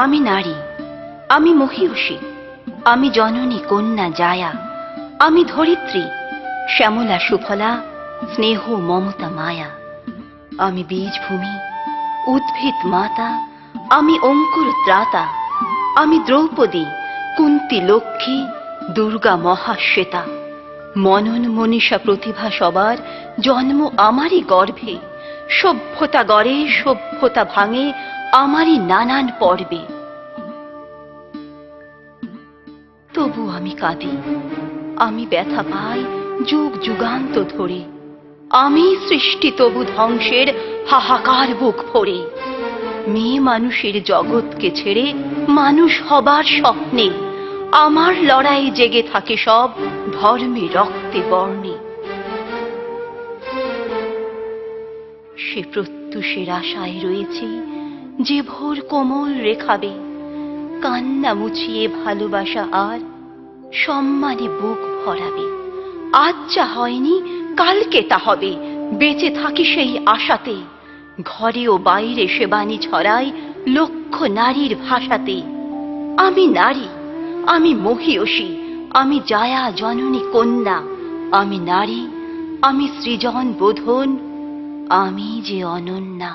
আমি নারী, আমি মহীয়সী, আমি জননী কন্যা জায়া, আমি ধরিত্রী, শ্যামলা সুফলা, স্নেহ মমতা মায়া। আমি বীজভূমি, উদ্ভিদ মাতা, আমি অঙ্কুর ত্রাতা, আমি দ্রৌপদী, কুন্তী লক্ষ্মী, দুর্গা মহাশ্বেতা। মনন মনীষা প্রতিভা সবার জন্ম আমারই গর্ভে, সভ্যতা গড়ে সভ্যতা ভাঙে আমারই নানান পর্বে। তবু আমি কাঁদি, আমি ব্যথা পাই যুগ যুগান্ত ধরে, আমি সৃষ্টি তবু ধ্বংসের হাহাকার বুক ভরে। মেয়ে মানুষের জগৎকে ছেড়ে মানুষ হবার স্বপ্নে আমার লড়াই জেগে থাকে সব ধর্মে রক্তে বর্ণে। সে প্রত্যুষের আশায় রয়েছে যে ভোর কোমল রেখাবে, কান্না মুছিয়ে ভালোবাসা আর সম্মানে বুক ভরাবে। আজ যা হয়নি কালকে তা হবে, বেঁচে থাকি সেই আশাতে। ঘরে ও বাইরে সে বাণী ছড়াই লক্ষ নারীর ভাষাতে। আমি নারী, আমি মহীয়সী, আমি জায়া জননী কন্যা, আমি নারী, আমি সৃজন বোধন, আমি যে অনন্যা।